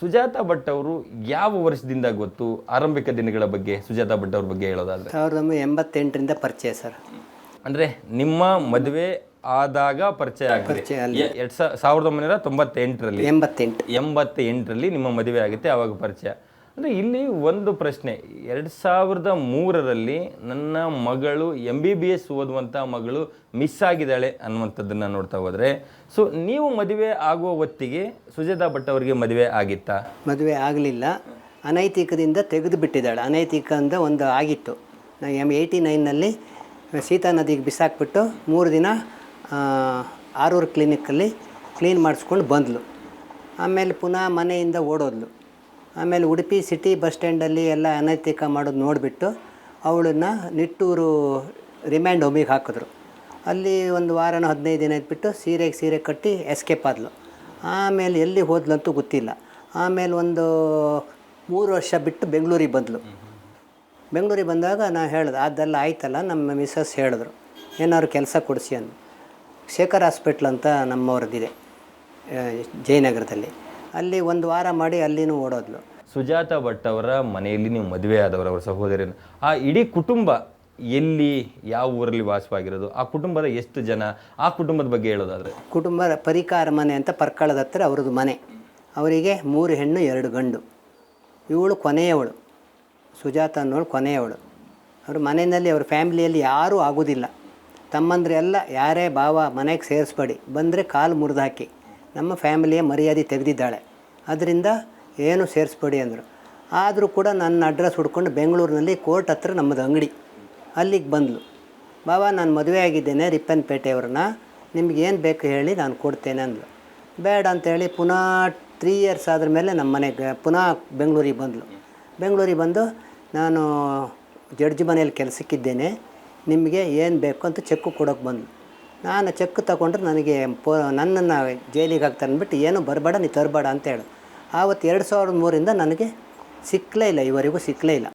ಸುಜಾತಾ ಭಟ್ ಅವರು ಯಾವ ವರ್ಷದಿಂದ ಗೊತ್ತು? ಆರಂಭಿಕ ದಿನಗಳ ಬಗ್ಗೆ ಸುಜಾತಾ ಭಟ್ ಅವ್ರ ಬಗ್ಗೆ ಹೇಳೋದಾದ್ರೆ 1988ರಿಂದ ಪರಿಚಯ ಸರ್. ಅಂದರೆ ನಿಮ್ಮ ಮದುವೆ ಆದಾಗ ಪರಿಚಯ ಆಗಿದೆ 1998ರಲ್ಲಿ 88ರಲ್ಲಿ ನಿಮ್ಮ ಮದುವೆ ಆಗುತ್ತೆ, ಆವಾಗ ಪರಿಚಯ. ಅಂದರೆ ಇಲ್ಲಿ ಒಂದು ಪ್ರಶ್ನೆ, 2003ರಲ್ಲಿ ನನ್ನ ಮಗಳು MBBS ಓದುವಂಥ ಮಗಳು ಮಿಸ್ ಆಗಿದ್ದಾಳೆ ಅನ್ನುವಂಥದ್ದನ್ನು ನೋಡ್ತಾ ಹೋದರೆ, ಸೊ ನೀವು ಮದುವೆ ಆಗುವ ಹೊತ್ತಿಗೆ ಸುಜಾತಾ ಭಟ್ ಅವರಿಗೆ ಮದುವೆ ಆಗಿತ್ತಾ? ಮದುವೆ ಆಗಲಿಲ್ಲ, ಅನೈತಿಕದಿಂದ ತೆಗೆದು ಬಿಟ್ಟಿದ್ದಾಳೆ. ಅನೈತಿಕ ಅಂತ ಒಂದು ಆಗಿತ್ತು. 89ನಲ್ಲಿ ಸೀತಾ ನದಿಗೆ ಬಿಸಾಕ್ಬಿಟ್ಟು 3 ದಿನ ಆರೂರು ಕ್ಲಿನಿಕ್ಕಲ್ಲಿ ಕ್ಲೀನ್ ಮಾಡಿಸ್ಕೊಂಡು ಬಂದಳು. ಆಮೇಲೆ ಪುನಃ ಮನೆಯಿಂದ ಓಡೋದ್ಲು. ಆಮೇಲೆ ಉಡುಪಿ ಸಿಟಿ ಬಸ್ ಸ್ಟ್ಯಾಂಡಲ್ಲಿ ಎಲ್ಲ ಅನೈತಿಕ ಮಾಡೋದು ನೋಡಿಬಿಟ್ಟು ಅವಳನ್ನು ನಿಟ್ಟೂರು ರಿಮ್ಯಾಂಡ್ ಹೋಮಿಗೆ ಹಾಕಿದ್ರು. ಅಲ್ಲಿ ಒಂದು ವಾರನೋ 15 ದಿನ ಇದ್ಬಿಟ್ಟು ಸೀರೆ ಕಟ್ಟಿ ಎಸ್ಕೇಪ್ ಆದಳು. ಆಮೇಲೆ ಎಲ್ಲಿ ಹೋದ್ಲಂತೂ ಗೊತ್ತಿಲ್ಲ. ಆಮೇಲೆ ಒಂದು 3 ವರ್ಷ ಬಿಟ್ಟು ಬೆಂಗಳೂರಿಗೆ ಬಂದಳು. ಬೆಂಗಳೂರಿಗೆ ಬಂದಾಗ ನಾನು ಹೇಳಿದೆ, ಅದೆಲ್ಲ ಆಯ್ತಲ್ಲ, ನಮ್ಮ ಮಿಸ್ಸಸ್ ಹೇಳಿದ್ರು ಏನಾದ್ರು ಕೆಲಸ ಕೊಡಿಸಿ ಅಂದು. ಶೇಖರ್ ಹಾಸ್ಪಿಟ್ಲ್ ಅಂತ ನಮ್ಮವ್ರದ್ದಿದೆ ಜಯನಗರದಲ್ಲಿ, ಅಲ್ಲಿ 1 ವಾರ ಮಾಡಿ ಅಲ್ಲಿನೂ ಓಡೋದ್ಲು. ಸುಜಾತಾ ಭಟ್ ಅವರ ಮನೆಯಲ್ಲಿ ನೀವು ಮದುವೆ ಆದವರು, ಅವರ ಸಹೋದರಿಯನ್ನು, ಆ ಇಡೀ ಕುಟುಂಬ ಎಲ್ಲಿ, ಯಾವ ಊರಲ್ಲಿ ವಾಸವಾಗಿರೋದು, ಆ ಕುಟುಂಬದ ಎಷ್ಟು ಜನ, ಆ ಕುಟುಂಬದ ಬಗ್ಗೆ ಹೇಳೋದಾದರೆ? ಕುಟುಂಬ ಪರಿಕಾರ ಮನೆ ಅಂತ ಪರ್ಕಳದ ಹತ್ರ ಅವ್ರದ್ದು ಮನೆ. ಅವರಿಗೆ 3 ಹೆಣ್ಣು 2 ಗಂಡು. ಇವಳು ಕೊನೆಯವಳು, ಸುಜಾತ ಅನ್ನೋಳು ಕೊನೆಯವಳು. ಅವ್ರ ಮನೆಯಲ್ಲಿ ಅವ್ರ ಫ್ಯಾಮಿಲಿಯಲ್ಲಿ ಯಾರೂ ಆಗೋದಿಲ್ಲ. ತಮ್ಮಂದ್ರೆಲ್ಲ ಯಾರೇ ಭಾವ ಮನೆಗೆ ಸೇರಿಸ್ಬೇಡಿ, ಬಂದರೆ ಕಾಲು ಮುರಿದು ಹಾಕಿ, ನಮ್ಮ ಫ್ಯಾಮಿಲಿಯ ಮರ್ಯಾದೆ ತೆಗೆದಿದ್ದಾಳೆ, ಅದರಿಂದ ಏನು ಸೇರಿಸ್ಬೇಡಿ ಅಂದರು. ಆದರೂ ಕೂಡ ನನ್ನ ಅಡ್ರೆಸ್ ಹುಡ್ಕೊಂಡು ಬೆಂಗಳೂರಿನಲ್ಲಿ ಕೋರ್ಟ್ ಹತ್ರ ನಮ್ಮದು ಅಂಗಡಿ, ಅಲ್ಲಿಗೆ ಬಂದಳು. ಬಾಬಾ ನಾನು ಮದುವೆ ಆಗಿದ್ದೇನೆ ರಿಪ್ಪನ್ಪೇಟೆಯವ್ರನ್ನ, ನಿಮಗೇನು ಬೇಕು ಹೇಳಿ ನಾನು ಕೊಡ್ತೇನೆ ಅಂದಳು. ಬೇಡ ಅಂತೇಳಿ ಪುನಃ 3 ಇಯರ್ಸ್ ಆದ್ರ ಮೇಲೆ ನಮ್ಮ ಮನೆಗೆ ಪುನಃ ಬೆಂಗಳೂರಿಗೆ ಬಂದಳು. ಬೆಂಗಳೂರಿಗೆ ಬಂದು ನಾನು ಜಡ್ಜ್ ಮನೆಯಲ್ಲಿ ಕೆಲಸಕ್ಕಿದ್ದೇನೆ, ನಿಮಗೆ ಏನು ಬೇಕು ಅಂತ ಚೆಕ್ಕು ಕೊಡೋಕೆ ಬಂದು, ನಾನು ಚೆಕ್ ತಗೊಂಡ್ರೆ ನನಗೆ ನನ್ನನ್ನು ಜೈಲಿಗೆ ಹಾಕ್ತಾರೆ ಅಂದ್ಬಿಟ್ಟು ಏನು ಬರಬೇಡ, ನೀ ತರಬೇಡ ಅಂತ ಹೇಳು. ಆವತ್ತು 2003ರಿಂದ ನನಗೆ ಸಿಕ್ಕಲೇ ಇಲ್ಲ, ಇವರೆಗೂ ಸಿಕ್ಕಲೇ ಇಲ್ಲ.